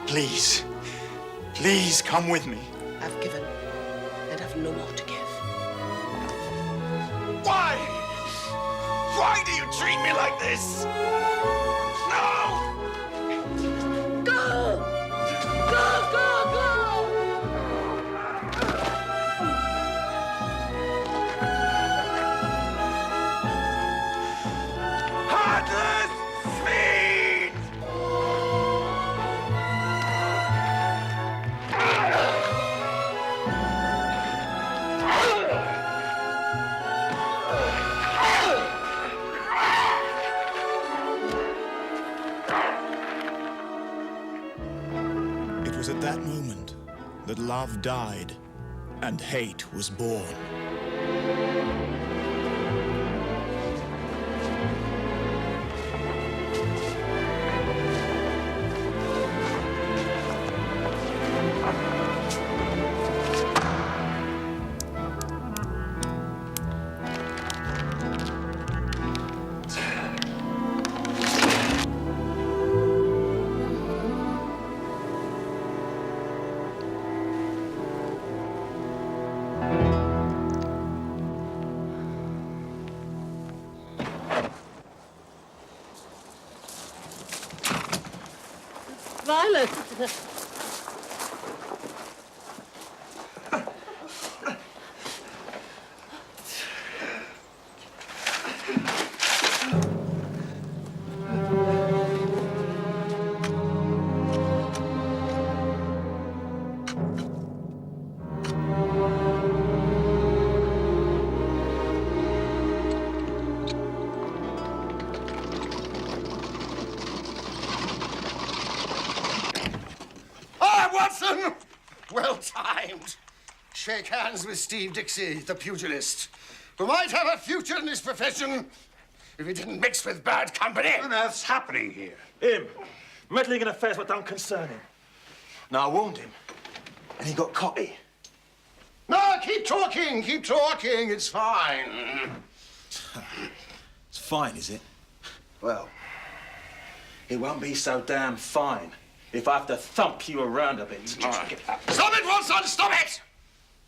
Please. Please come with me. I've given and have no more to give. Why? Why do you treat me like this? No! Go! Go, go, go! Heartless fiend! It was at that moment that love died and hate was born. Violet! Watson! Well timed. Shake hands with Steve Dixie, the pugilist, who might have a future in his profession if he didn't mix with bad company. What on earth's happening here? Him. Meddling in affairs that don't concern him. Now, I warned him, and he got cocky. No, keep talking, it's fine. It's fine, is it? Well, it won't be so damn fine if I have to thump you around a bit. Stop it, Watson, stop it!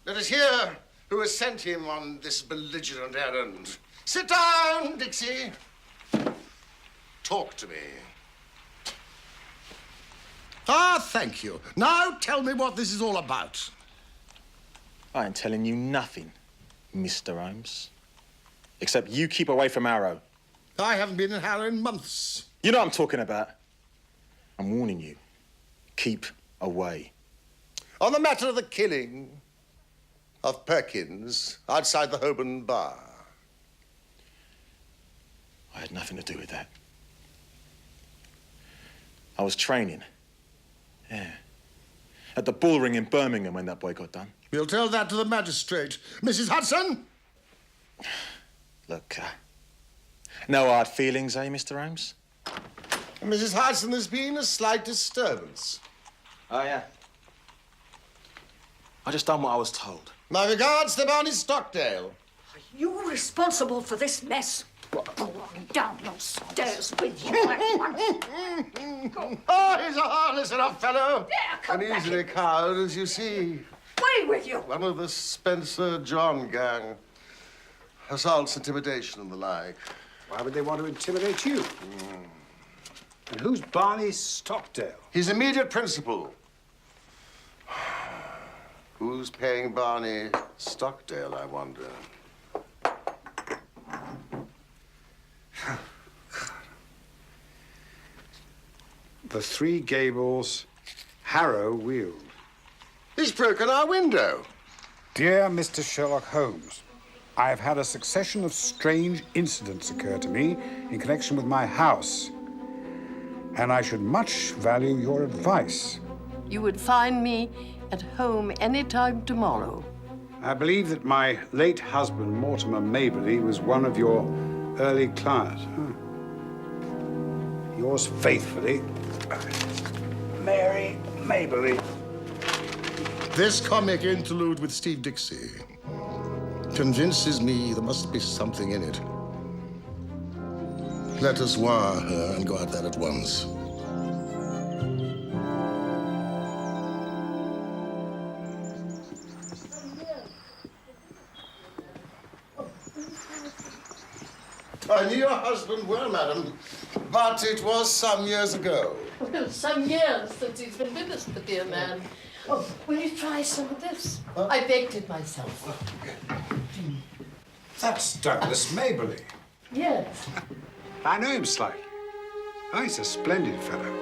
Let us hear who has sent him on this belligerent errand. Sit down, Dixie. Talk to me. Ah, thank you. Now tell me what this is all about. I ain't telling you nothing, Mr. Holmes. Except you keep away from Arrow. I haven't been in Harrow in months. You know what I'm talking about. I'm warning you. Keep away. On the matter of the killing of Perkins outside the Holborn bar. I had nothing to do with that. I was training. Yeah. At the bull ring in Birmingham when that boy got done. We'll tell that to the magistrate. Mrs. Hudson? Look, no hard feelings, eh, Mr. Holmes? Mrs. Hudson, there's been a slight disturbance. Oh, yeah? I just done what I was told. My regards to Barney Stockdale. You're responsible for this mess. Go on down those stairs with you. Oh, he's a harmless enough fellow. Yeah, come and back easily here. cowed, as you see. Away with you. One of the Spencer John gang. Assaults, intimidation, and the like. Why would they want to intimidate you? And who's Barney Stockdale? His immediate principal. Who's paying Barney Stockdale, I wonder? The three Gables, Harrow Weald. He's broken our window. Dear Mr. Sherlock Holmes, I have had a succession of strange incidents occur to me in connection with my house, and I should much value your advice. You would find me at home any time tomorrow. I believe that my late husband, Mortimer Maberly, was one of your early clients. Yours faithfully, Mary Maberly. This comic interlude with Steve Dixie convinces me there must be something in it. Let us wire her and go out there at once. I knew your husband well, madam, but it was some years ago. Well, some years since he's been with us, the dear man. Oh, will you try some of this? Huh? I baked it myself. That's Douglas Maberly. Yes. I know him slightly. Oh, he's a splendid fellow.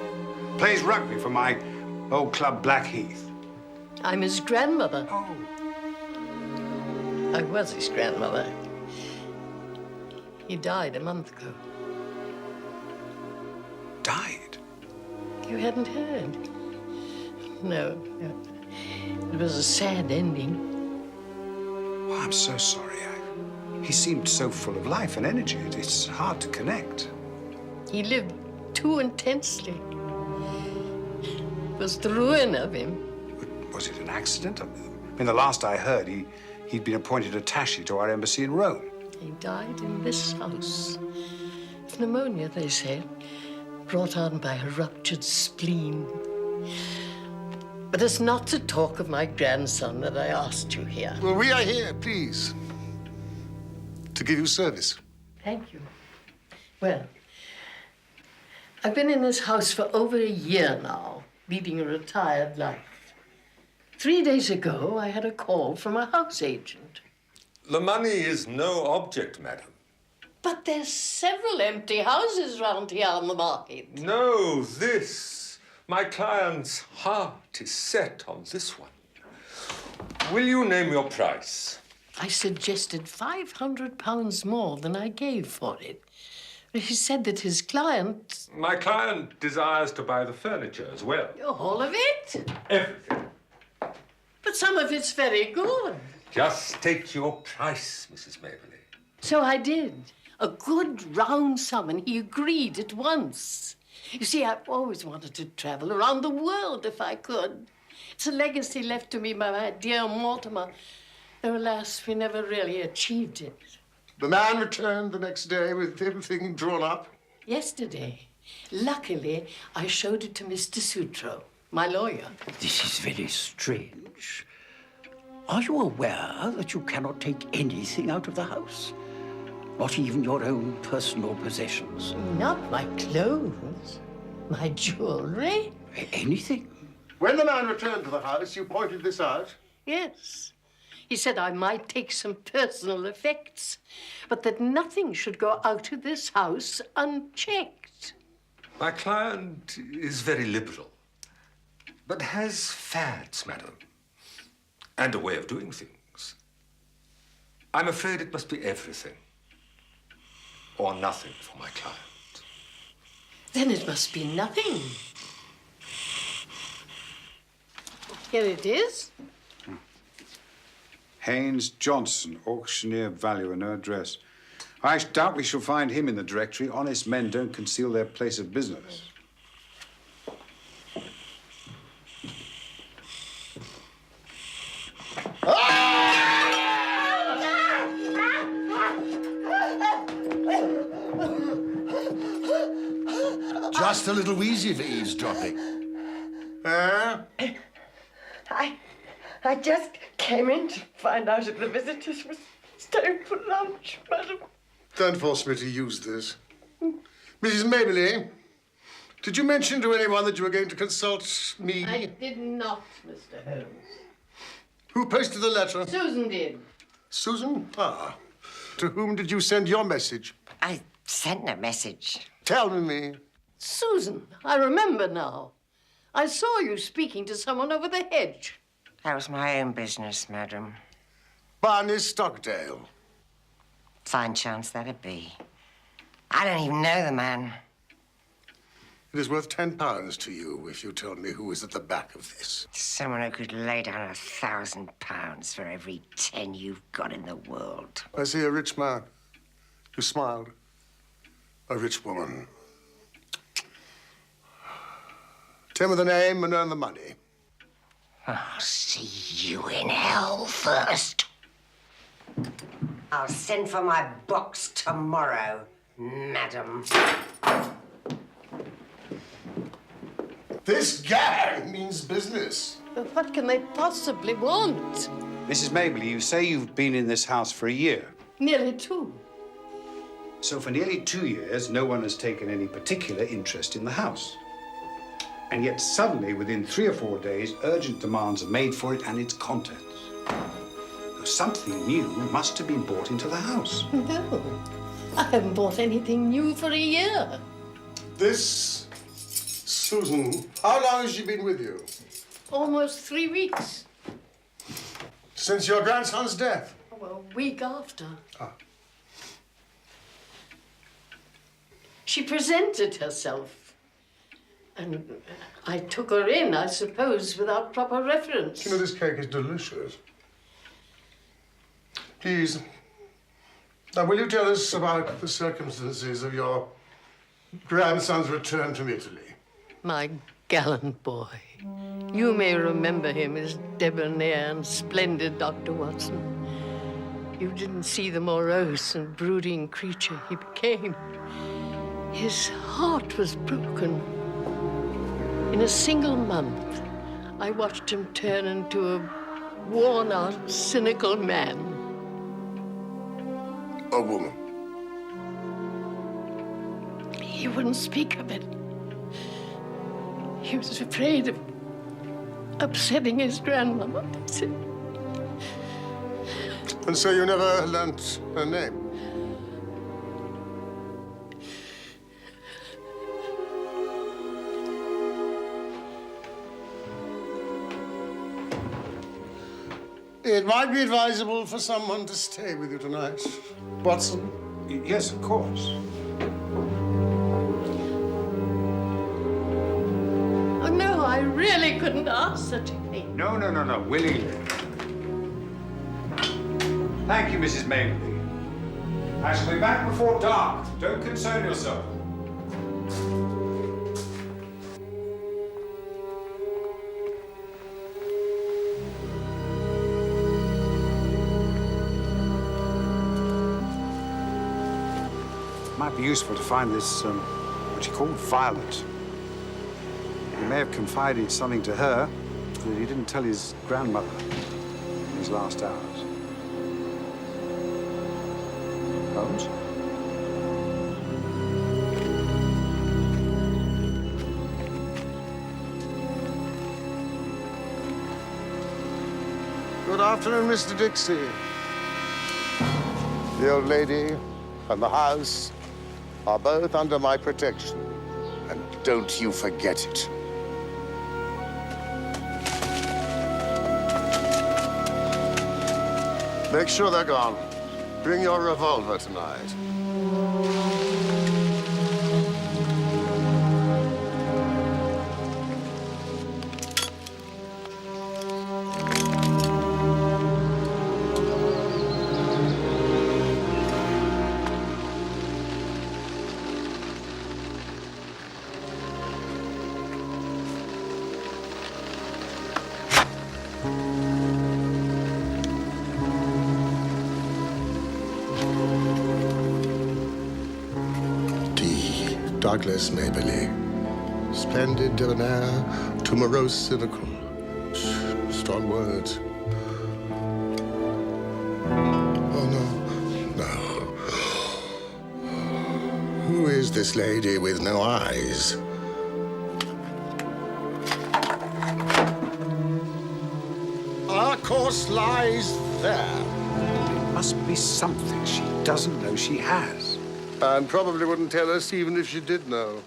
Plays rugby for my old club, Blackheath. I'm his grandmother. Oh. I was his grandmother. He died a month ago. Died? You hadn't heard? No. It was a sad ending. Oh, I'm so sorry. He seemed so full of life and energy. It's hard to connect. He lived too intensely. It was the ruin of him. Was it an accident? I mean, the last I heard, he'd been appointed attaché to our embassy in Rome. He died in this house. Of pneumonia, they said, brought on by a ruptured spleen. But it's not to talk of my grandson that I asked you here. Well, we are here, please, to give you service. Thank you. Well, I've been in this house for over a year now, leading a retired life. 3 days ago, I had a call from a house agent. The money is no object, madam. But there's several empty houses round here on the market. No, this. My client's heart is set on this one. Will you name your price? I suggested £500 more than I gave for it. He said that his client... My client desires to buy the furniture as well. All of it? Everything. But some of it's very good. Just state your price, Mrs. Maberly. So I did. A good round sum, and he agreed at once. You see, I've always wanted to travel around the world if I could. It's a legacy left to me by my dear Mortimer. Though, alas, we never really achieved it. The man returned the next day with everything drawn up. Yesterday. Luckily, I showed it to Mr. Sutro, my lawyer. This is very strange. Are you aware that you cannot take anything out of the house? Not even your own personal possessions? Not my clothes, my jewelry. Anything? When the man returned to the house, you pointed this out. Yes. He said I might take some personal effects, but that nothing should go out of this house unchecked. My client is very liberal, but has fads, madam, and a way of doing things. I'm afraid it must be everything or nothing for my client. Then it must be nothing. Here it is. Haynes Johnson, auctioneer, valuer, no address. I doubt we shall find him in the directory. Honest men don't conceal their place of business. Just a little wheezy for eavesdropping. I just came in to find out if the visitors were staying for lunch, madam. Don't force me to use this. Mrs. Maberly, did you mention to anyone that you were going to consult me? I did not, Mr. Holmes. Who posted the letter? Susan did. Susan? Ah. To whom did you send your message? I sent a message. Tell me. Susan, I remember now. I saw you speaking to someone over the hedge. That was my own business, madam. Barney Stockdale. Fine chance that'd be. I don't even know the man. It is worth £10 to you if you tell me who is at the back of this. Someone who could lay down £1,000 for every 10 you've got in the world. I see a rich man. You smiled. A rich woman. Tell me the name and earn the money. I'll see you in hell first. I'll send for my box tomorrow, madam. This gang means business. But what can they possibly want? Mrs. Maberly, you say you've been in this house for a year. Nearly 2. So for nearly 2 years, no one has taken any particular interest in the house. And yet suddenly, within 3 or 4 days, urgent demands are made for it and its contents. Now, something new must have been brought into the house. No, I haven't bought anything new for a year. This Susan, how long has she been with you? Almost 3 weeks. Since your grandson's death? Oh, a week after. Ah. She presented herself. And I took her in, I suppose, without proper reference. You know, this cake is delicious. Please, now will you tell us about the circumstances of your grandson's return from Italy? My gallant boy. You may remember him as debonair and splendid, Dr. Watson. You didn't see the morose and brooding creature he became. His heart was broken. In a single month, I watched him turn into a worn-out, cynical man. A woman? He wouldn't speak of it. He was afraid of upsetting his grandmama. And so you never learnt her name? It might be advisable for someone to stay with you tonight. Watson? Yes, of course. Oh, no, I really couldn't ask such a thing. No, willingly. Thank you, Mrs. Maynard. I shall be back before dark. Don't concern yourself. Might be useful to find this, what you call Violet. He may have confided something to her that he didn't tell his grandmother in his last hours. Holmes? Good afternoon, Mr. Dixie. The old lady and the house are both under my protection. And don't you forget it. Make sure they're gone. Bring your revolver tonight. Douglas Maberly. Splendid, debonair, to morose, cynical. Strong words. Oh, no. Who is this lady with no eyes? Our course lies there. There must be something she doesn't know she has. And probably wouldn't tell us even if she did know.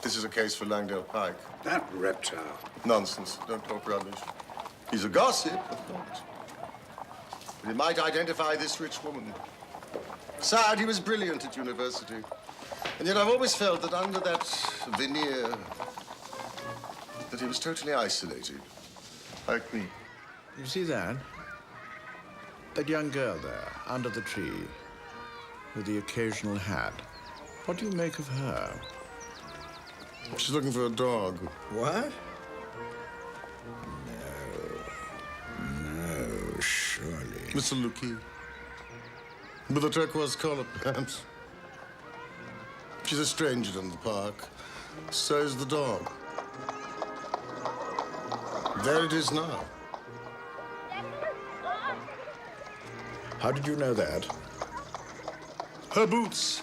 This is a case for Langdale Pike. That reptile. Nonsense. Don't talk rubbish. He's a gossip, of course. But he might identify this rich woman. Sad, he was brilliant at university. And yet I've always felt that under that veneer, that he was totally isolated. Like me. You see that? That young girl there, under the tree, with the occasional hat. What do you make of her? She's looking for a dog. What? No, surely. Mr. Lukey. With a turquoise collar, perhaps. She's a stranger in the park. So is the dog. There it is now. How did you know that? Her boots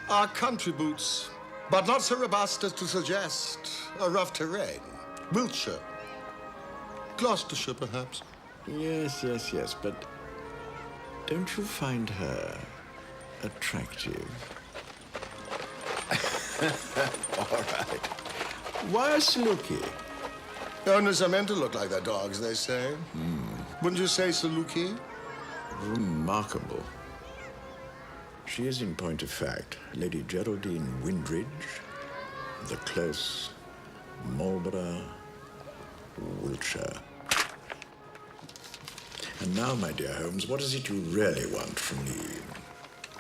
are country boots, but not so robust as to suggest a rough terrain. Wiltshire. Gloucestershire, perhaps. Yes, but don't you find her attractive? All right. Why a Saluki? Owners are meant to look like their dogs, they say. Wouldn't you say, Saluki? Remarkable. She is, in point of fact, Lady Geraldine Windridge, the Close, Marlborough, Wiltshire. And now, my dear Holmes, what is it you really want from me?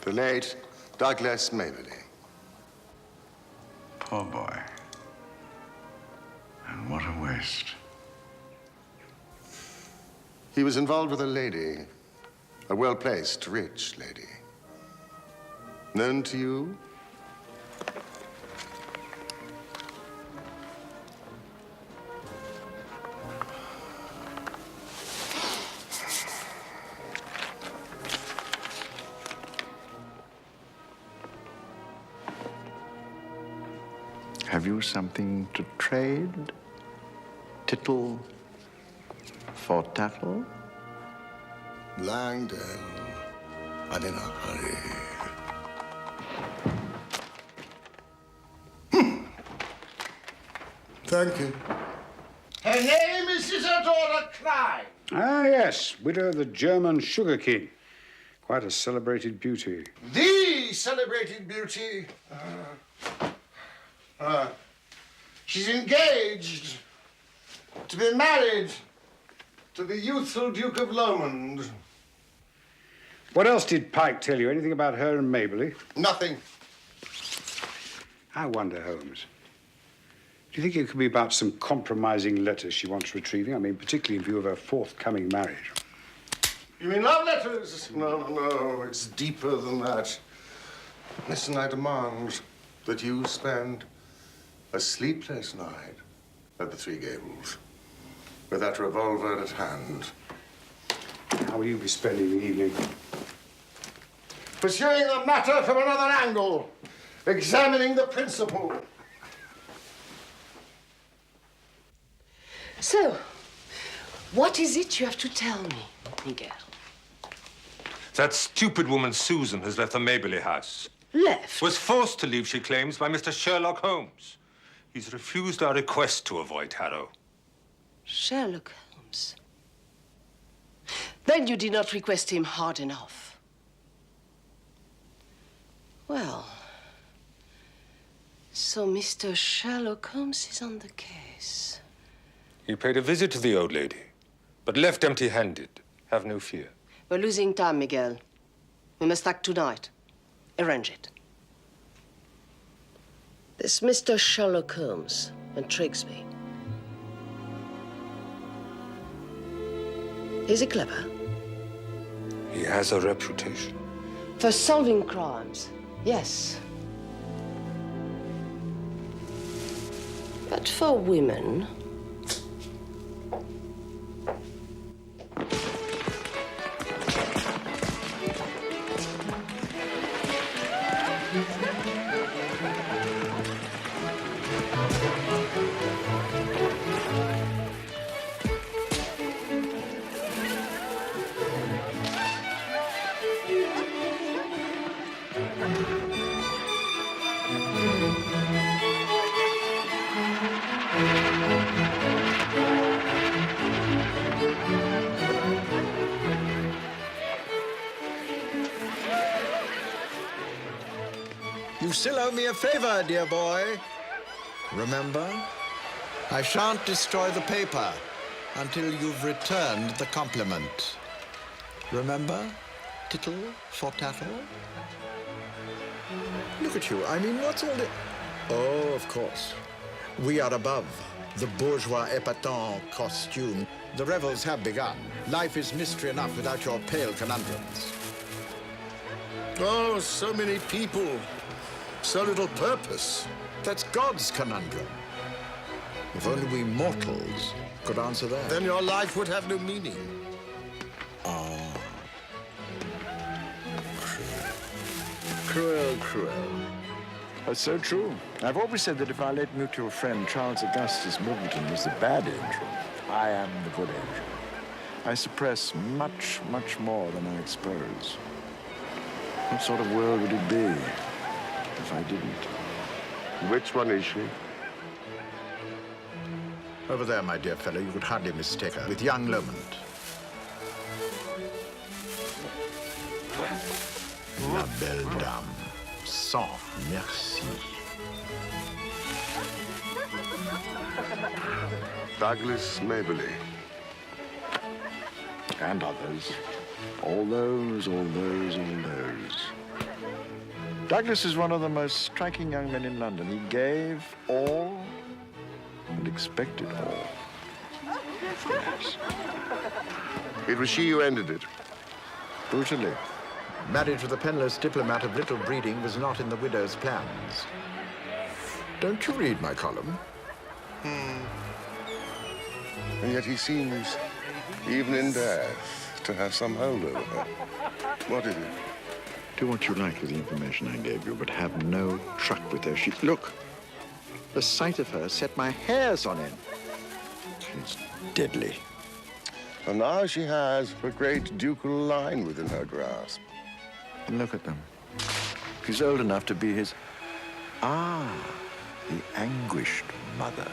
The late Douglas Maberly. Poor boy. And what a waste. He was involved with a lady, a well-placed, rich lady. Known to you? Have you something to trade? Tittle for tattle? Langdale. I'm in a hurry. Thank you. Her name is Isadora Klein. Ah, yes, widow of the German Sugar King. Quite a celebrated beauty. The celebrated beauty. She's engaged to be married to the youthful Duke of Lomond. What else did Pike tell you? Anything about her and Maberly? Nothing. I wonder, Holmes. Do you think it could be about some compromising letters she wants retrieving? I mean, particularly in view of her forthcoming marriage. You mean love letters? No, it's deeper than that. Listen, I demand that you spend a sleepless night at the Three Gables with that revolver at hand. How will you be spending the evening? Pursuing the matter from another angle, examining the principle. So, what is it you have to tell me, Miguel? That stupid woman Susan has left the Maberly house. Left? Was forced to leave, she claims, by Mr. Sherlock Holmes. He's refused our request to avoid Harrow. Sherlock Holmes? Then you did not request him hard enough. Well, so Mr. Sherlock Holmes is on the case. He paid a visit to the old lady, but left empty-handed. Have no fear. We're losing time, Miguel. We must act tonight. Arrange it. This Mr. Sherlock Holmes intrigues me. Is he clever? He has a reputation. For solving crimes, yes. But for women... You still owe me a favor, dear boy. Remember? I shan't destroy the paper until you've returned the compliment. Remember? Tittle for tattle? Look at you. I mean, what's all the... Oh, of course. We are above the bourgeois épatant costume. The revels have begun. Life is mystery enough without your pale conundrums. Oh, so many people. So little purpose. That's God's conundrum. If only we mortals could answer that. Then your life would have no meaning. Ah. Cruel, cruel. That's so true. I've always said that if our late mutual friend Charles Augustus Middleton was the bad angel, I am the good angel. I suppress much, much more than I expose. What sort of world would it be if I didn't? Which one is she? Over there, my dear fellow, you could hardly mistake her with young Lomond. La belle dame, sans merci. Douglas Maberly. And others. All those, all those, all those. Douglas is one of the most striking young men in London. He gave all and expected all. Yes. It was she who ended it. Brutally. Marriage with a penniless diplomat of little breeding was not in the widow's plans. Don't you read my column? And yet he seems, even in death, to have some hold over her. What is it? Do what you like with the information I gave you, but have no truck with her. Look, the sight of her set my hairs on end. She's deadly. And now she has a great ducal line within her grasp. And look at them. She's old enough to be his... Ah, the anguished mother.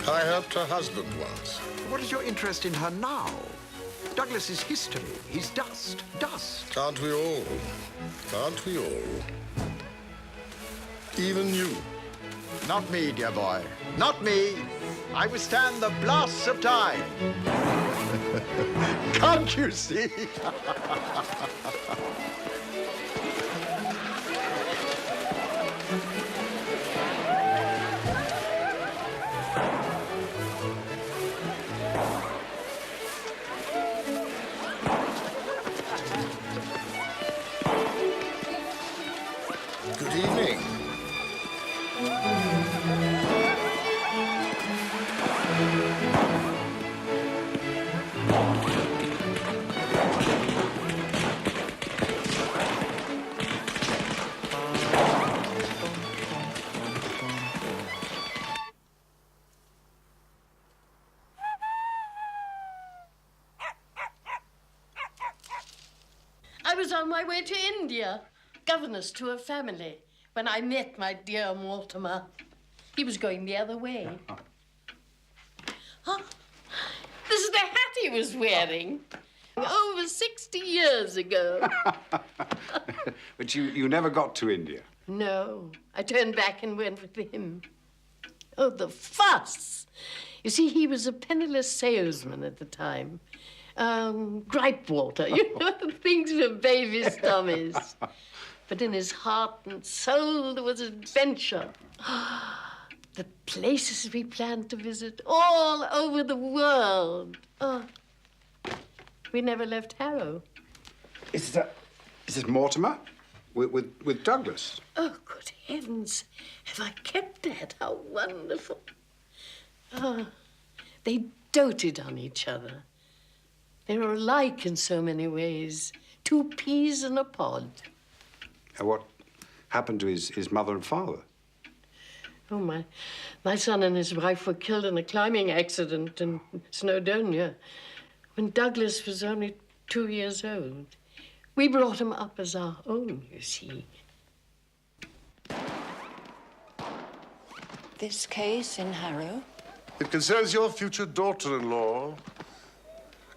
I helped her husband once. What is your interest in her now? Douglas is history. He's dust. Dust. Can't we all? Can't we all? Even you. Not me, dear boy. Not me. I withstand the blasts of time. Can't you see? Good evening. I was on my way to India, governess to a family, when I met my dear Mortimer. He was going the other way. Huh? This is the hat he was wearing. Over 60 years ago. But you never got to India? No, I turned back and went with him. Oh, the fuss! You see, he was a penniless salesman at the time. Gripe water, you know, things for babies' tummies. But in his heart and soul there was adventure. The places we planned to visit all over the world. Oh, we never left Harrow. Is it Mortimer? With Douglas? Oh, good heavens. Have I kept that? How wonderful. Oh, they doted on each other. They were alike in so many ways. Two peas in a pod. And what happened to his mother and father? Oh, my son and his wife were killed in a climbing accident in Snowdonia when Douglas was only 2 years old. We brought him up as our own, you see. This case in Harrow? It concerns your future daughter-in-law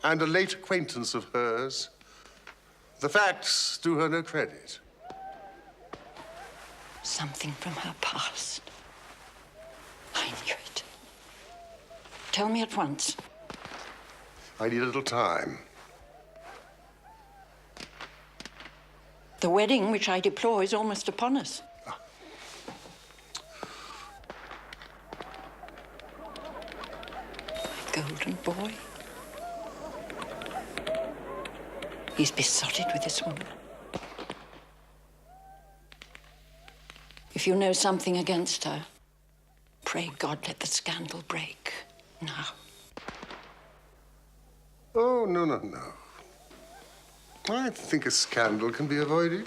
and a late acquaintance of hers. The facts do her no credit. Something from her past. I knew it. Tell me at once. I need a little time. The wedding, which I deplore, is almost upon us. My golden boy. He's besotted with this woman. If you know something against her, pray God let the scandal break now. Oh, no, no, no. I think a scandal can be avoided.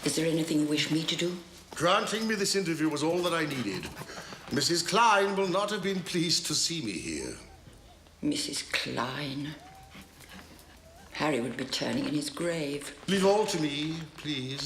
Is there anything you wish me to do? Granting me this interview was all that I needed. Mrs. Klein will not have been pleased to see me here. Mrs. Klein. Harry would be turning in his grave. Leave all to me, please.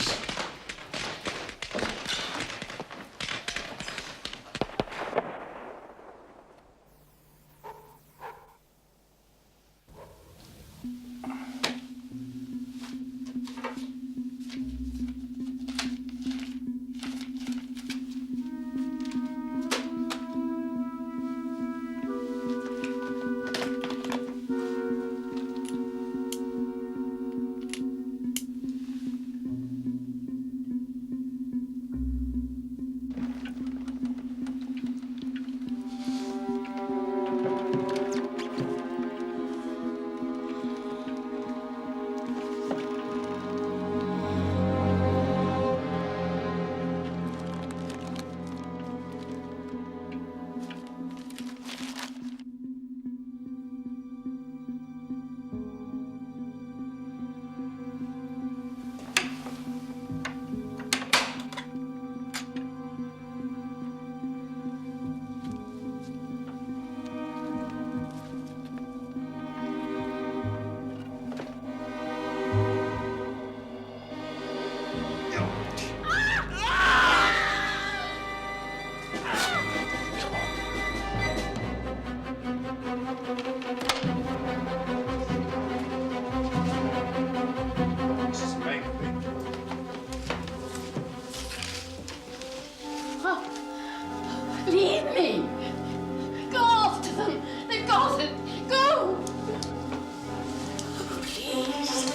Leave me! Go after them! They've got it! Go! Please.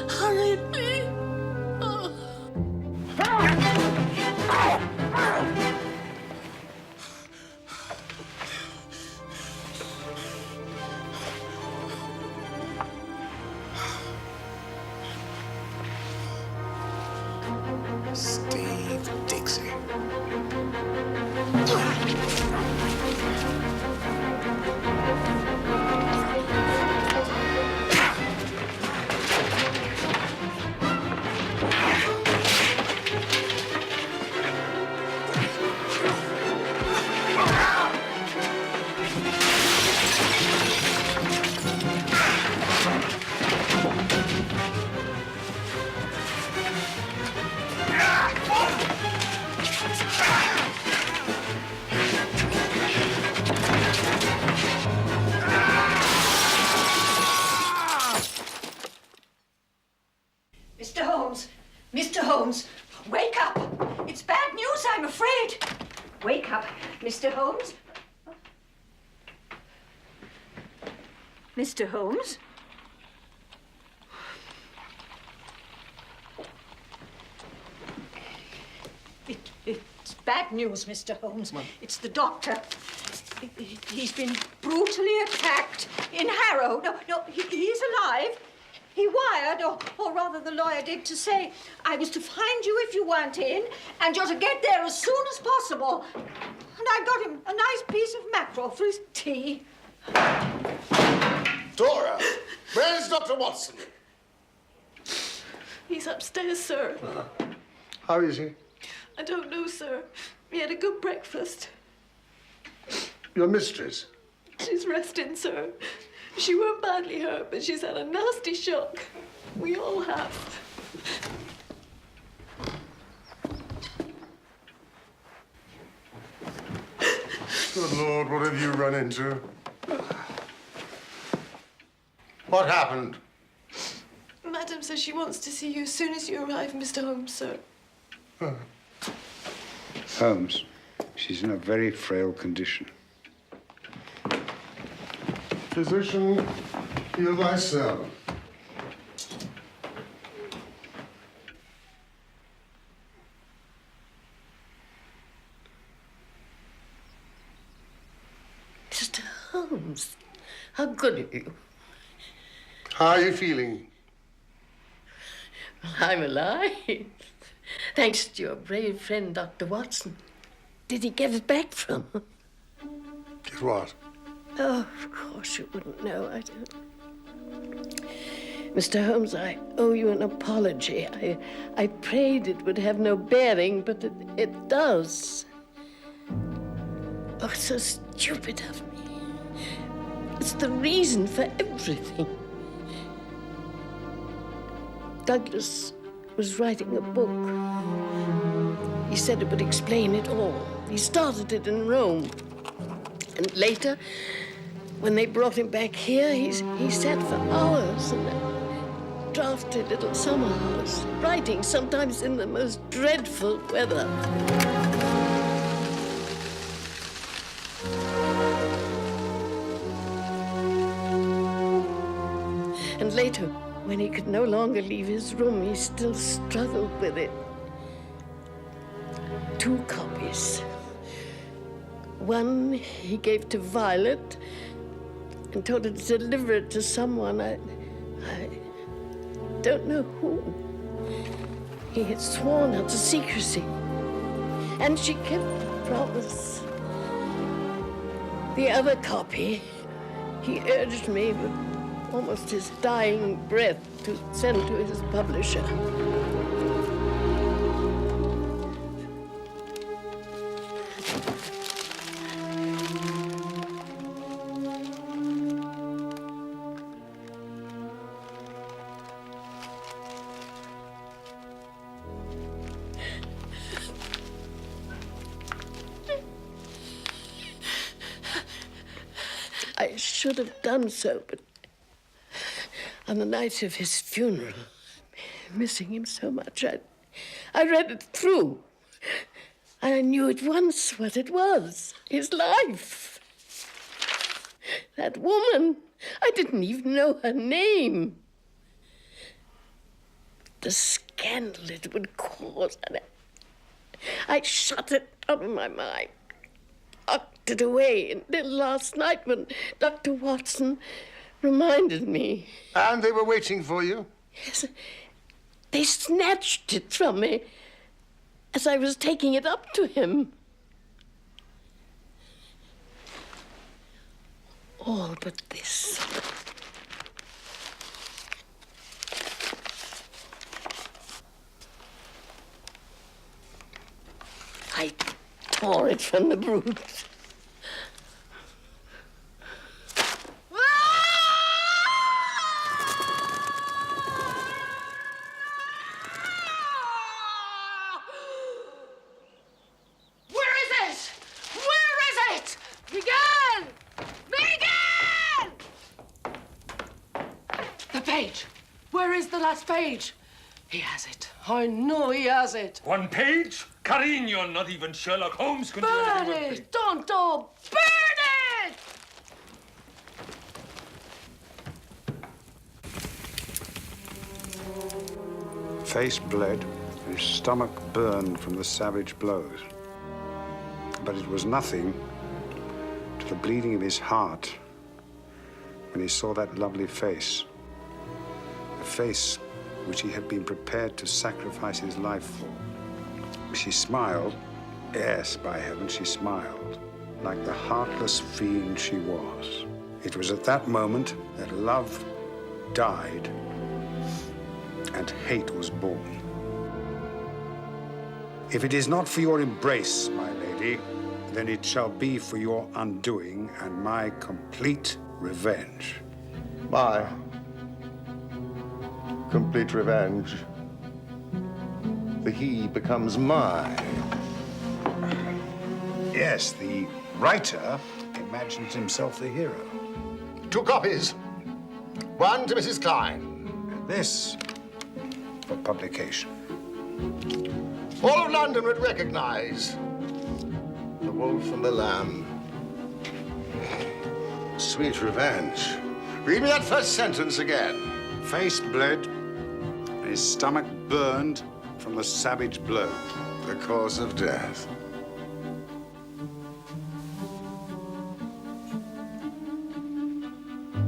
Hurry me! Steve Dixie. Mr. Holmes! Mr. Holmes! Wake up! It's bad news, I'm afraid. Wake up, Mr. Holmes. Mr. Holmes? It's bad news, Mr. Holmes. It's the doctor. He's been brutally attacked in Harrow. No, he's alive. He wired, or rather the lawyer did, to say I was to find you if you weren't in, and you're to get there as soon as possible. And I got him a nice piece of mackerel for his tea. Dora, where's Dr. Watson? He's upstairs, sir. How is he? I don't know, sir. He had a good breakfast. Your mistress? She's resting, sir. She weren't badly hurt, but she's had a nasty shock. We all have. Good Lord, what have you run into? What happened? Madam says she wants to see you as soon as you arrive, Mr. Holmes, sir. Holmes, she's in a very frail condition. Physician, heal thyself. Mr. Holmes, how good of you. How are you feeling? I'm alive. Thanks to your brave friend, Dr. Watson. Did he get it back from her? Get what? Oh, of course you wouldn't know. I don't. Mr. Holmes, I owe you an apology. I prayed it would have no bearing, but it does. Oh, so stupid of me. It's the reason for everything. Douglas was writing a book. He said it would explain it all. He started it in Rome. And later, when they brought him back here, he sat for hours in that drafty little summer house, writing sometimes in the most dreadful weather. And later, when he could no longer leave his room, he still struggled with it. 2 copies. One he gave to Violet and told her to deliver it to someone. I don't know who. He had sworn her to secrecy, and she kept the promise. The other copy, he urged me with almost his dying breath to send to his publisher. I should have done so, but on the night of his funeral, missing him so much, I read it through. And I knew at once what it was, his life. That woman, I didn't even know her name. The scandal it would cause, and I shut it out of my mind. Locked it away until last night when Dr. Watson reminded me. And they were waiting for you? Yes. They snatched it from me as I was taking it up to him. All but this. I tore it from the brute. Page. He has it. I know he has it. 1 page? Carino, not even Sherlock Holmes can do Burn anything with it! Don't burn it! Face bled, his stomach burned from the savage blows. But it was nothing to the bleeding of his heart when he saw that lovely face. The face which he had been prepared to sacrifice his life for. She smiled. Yes, by heaven, she smiled, like the heartless fiend she was. It was at that moment that love died and hate was born. If it is not for your embrace, my lady, then it shall be for your undoing and my complete revenge. My complete revenge. The he becomes mine. Yes, the writer imagines himself the hero. 2 copies. 1 to Mrs. Klein. And this for publication. All of London would recognize the wolf and the lamb. Sweet revenge. Read me that first sentence again. Face bled, and his stomach burned from the savage blow. The cause of death.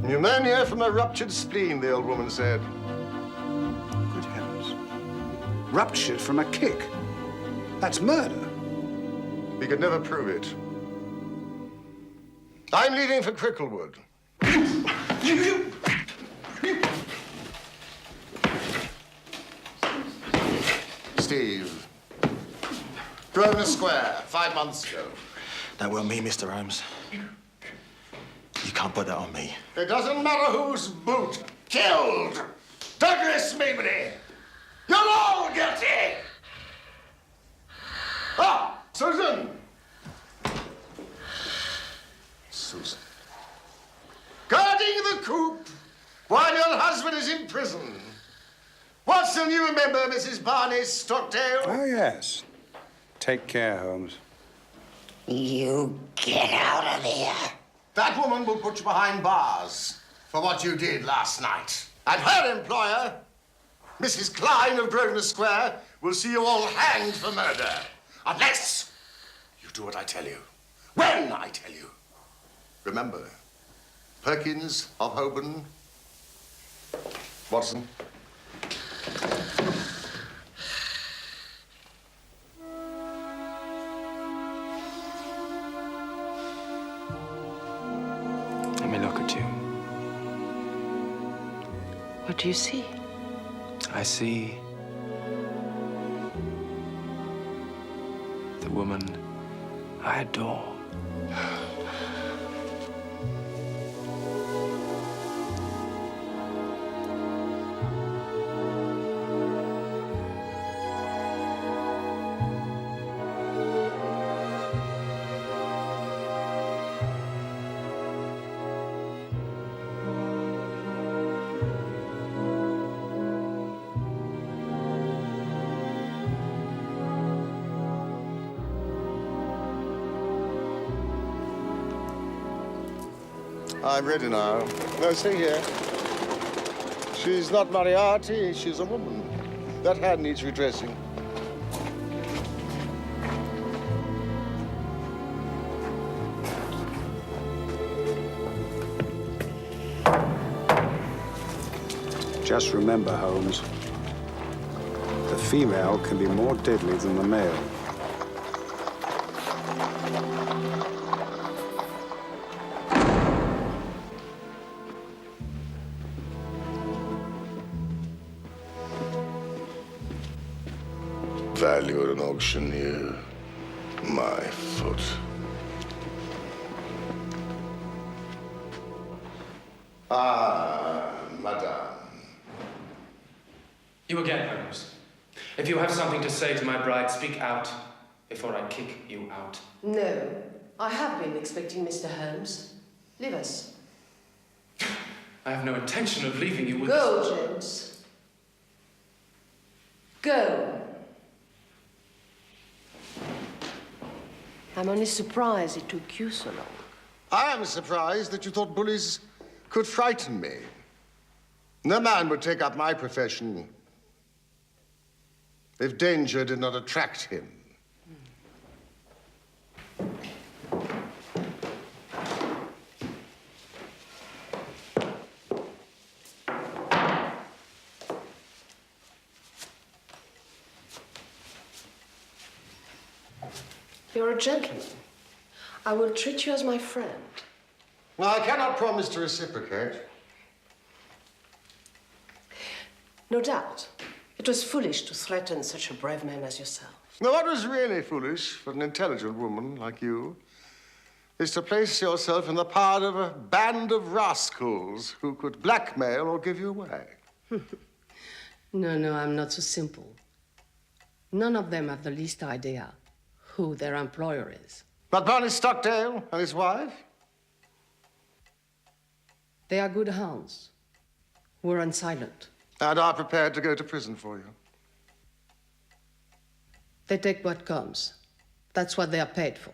Pneumonia from a ruptured spleen, the old woman said. Good heavens. ruptured from a kick. That's murder. We could never prove it. I'm leaving for Cricklewood. Steve. Grosvenor Square, 5 months ago. That weren't me, Mr. Holmes. You can't put that on me. It doesn't matter whose boot. Killed! Douglas Maybody! You're all guilty! Ah, Susan! Susan. Guarding the coop while your husband is in prison. Watson, you remember Mrs. Barney Stockdale? Oh, yes. Take care, Holmes. You get out of here. That woman will put you behind bars for what you did last night. And her employer, Mrs. Klein of Grosvenor Square, will see you all hanged for murder. Unless you do what I tell you. When I tell you. Remember, Perkins of Holborn. Watson. Let me look at you. What do you see? I see the woman I adore. I'm ready now. No, see here. She's not Moriarty, she's a woman. That hand needs redressing. Just remember, Holmes, the female can be more deadly than the male. Value at an auctioneer. My foot. Ah, madame. You again, Holmes. If you have something to say to my bride, speak out before I kick you out. No, I have been expecting Mr. Holmes. Leave us. I have no intention of leaving you with... Go, James. Go. I'm only surprised it took you so long. I am surprised that you thought bullies could frighten me. No man would take up my profession if danger did not attract him. You're a gentleman. I will treat you as my friend. Well, I cannot promise to reciprocate. No doubt. It was foolish to threaten such a brave man as yourself. Now, what was really foolish for an intelligent woman like you is to place yourself in the power of a band of rascals who could blackmail or give you away. No, I'm not so simple. None of them have the least idea who their employer is. But Barney Stockdale and his wife? They are good hounds who are silent. And are prepared to go to prison for you. They take what comes. That's what they are paid for.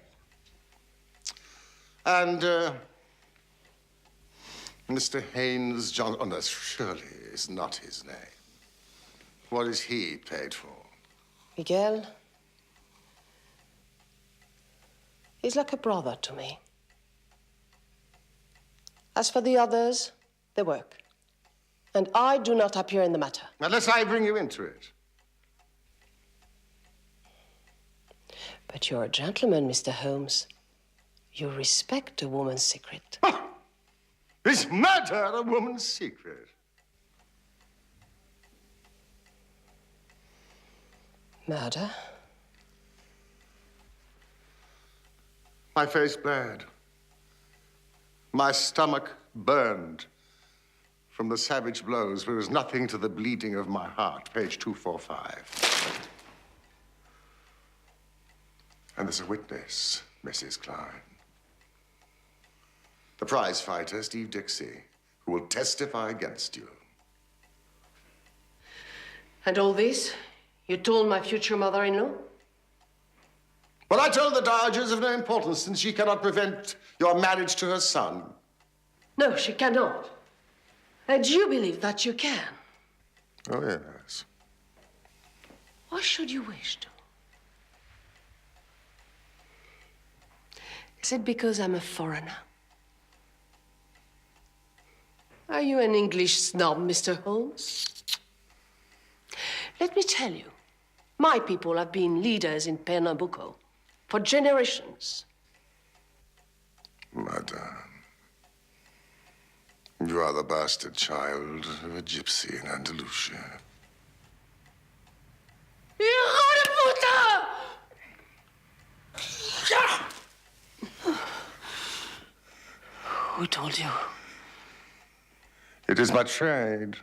And, Mr. Haynes John... Oh, no, surely is not his name. What is he paid for? Miguel, he's like a brother to me. As for the others, they work. And I do not appear in the matter. Unless I bring you into it. But you're a gentleman, Mr. Holmes. You respect a woman's secret. Is murder a woman's secret? Murder? My face bled. My stomach burned. From the savage blows, there was nothing to the bleeding of my heart. Page 245. And there's a witness, Mrs. Klein. The prize fighter, Steve Dixie, who will testify against you. And all this, you told my future mother-in-law? Well, I told the Dowager is of no importance since she cannot prevent your marriage to her son. No, she cannot. And you believe that you can? Oh, yes. Why should you wish to? Is it because I'm a foreigner? Are you an English snob, Mr. Holmes? Let me tell you, my people have been leaders in Pernambuco for generations. Madame, you are the bastard child of a gypsy in Andalusia. Who told you? It is my trade.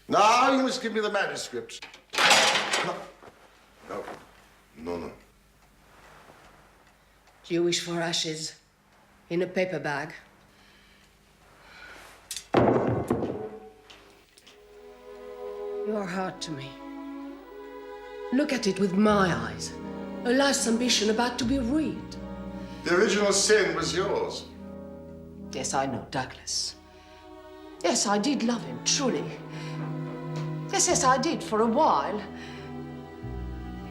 Now you must give me the manuscript. No. Do you wish for ashes in a paper bag? You are hard to me. Look at it with my eyes. A life's ambition about to be read. The original sin was yours. Yes, I know, Douglas. Yes, I did love him, truly. Yes, I did, for a while.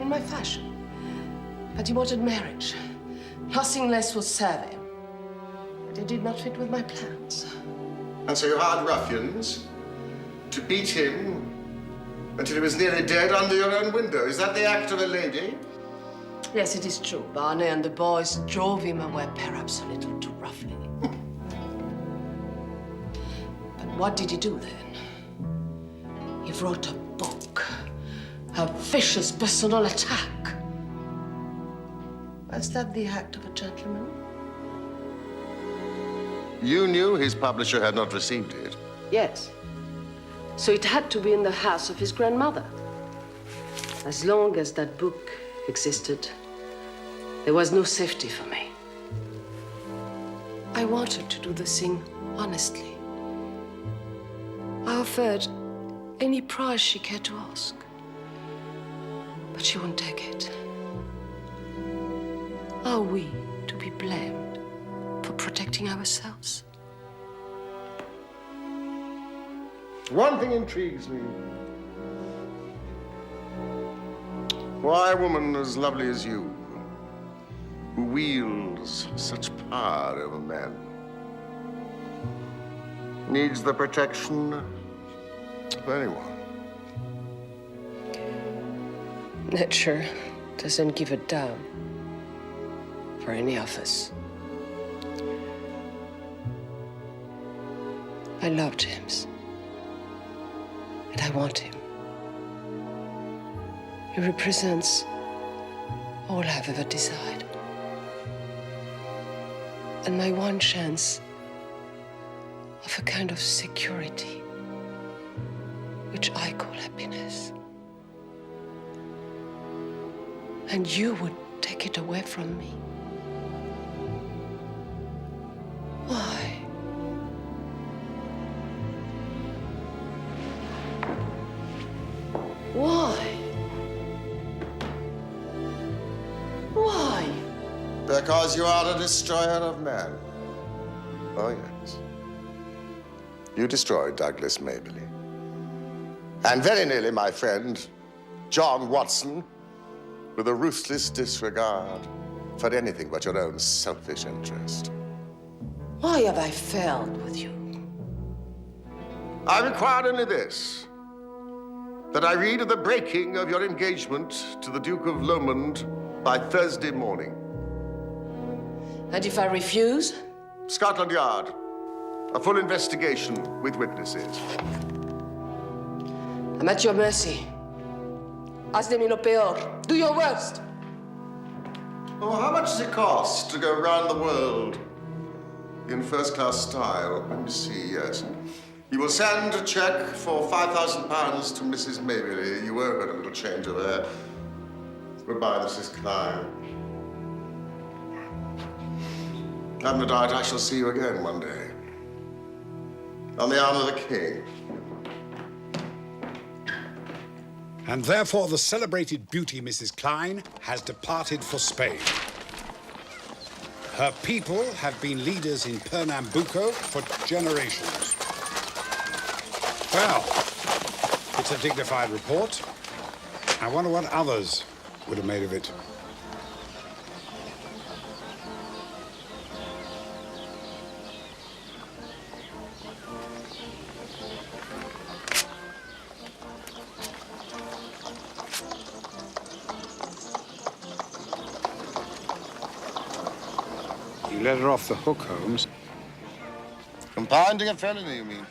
In my fashion. But he wanted marriage. Nothing less would serve him. But it did not fit with my plans. And so you hired ruffians to beat him until he was nearly dead under your own window. Is that the act of a lady? Yes, it is true. Barney and the boys drove him away, perhaps a little too roughly. But what did he do then? He wrote a book. A vicious personal attack. Was that the act of a gentleman? You knew his publisher had not received it. Yes. So it had to be in the house of his grandmother. As long as that book existed, there was no safety for me. I wanted to do the thing honestly. I offered any price she cared to ask. But she won't take it. Are we to be blamed for protecting ourselves? One thing intrigues me. Why a woman as lovely as you, who wields such power over men, needs the protection of anyone? Nature doesn't give a damn for any of us. I love James. And I want him. He represents all I've ever desired. And my one chance of a kind of security, which I call happiness. And you would take it away from me. Why? Why? Why? Because you are a destroyer of men. Oh, yes. You destroyed Douglas Mabley. And very nearly my friend, John Watson, with a ruthless disregard for anything but your own selfish interest. Why have I failed with you? I require only this. that I read of the breaking of your engagement to the Duke of Lomond by Thursday morning. And if I refuse? Scotland Yard. A full investigation with witnesses. I'm at your mercy. Haz de mí lo peor. Do your worst. Oh, how much does it cost to go round the world in first-class style? Let me see, yes. You will send a cheque for £5,000 to Mrs. Mayberry. You were got a little change of there. Goodbye, Mrs. Klein. I've no doubt I shall see you again one day. On the arm of the king. And therefore the celebrated beauty Mrs. Klein has departed for Spain. Her people have been leaders in Pernambuco for generations. Well, it's a dignified report. I wonder what others would have made of it. You let her off the hook, Holmes. Compounding a felony, you mean?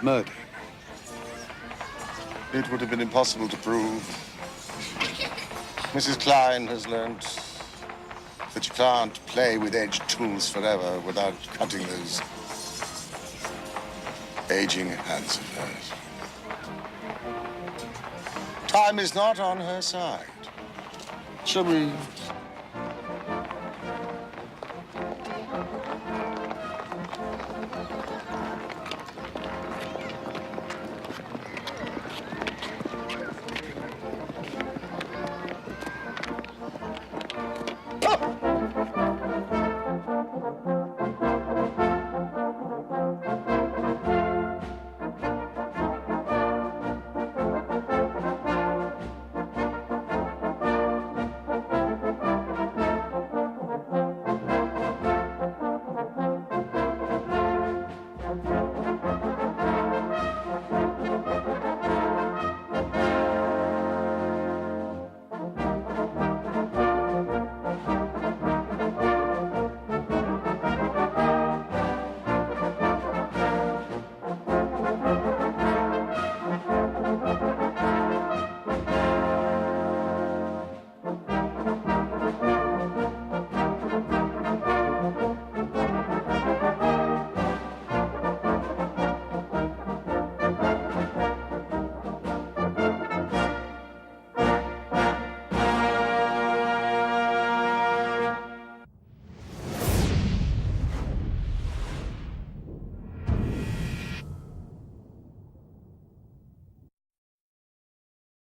Murder. It would have been impossible to prove. Mrs. Klein has learnt that you can't play with edged tools forever without cutting those aging hands of hers. Time is not on her side. Shall we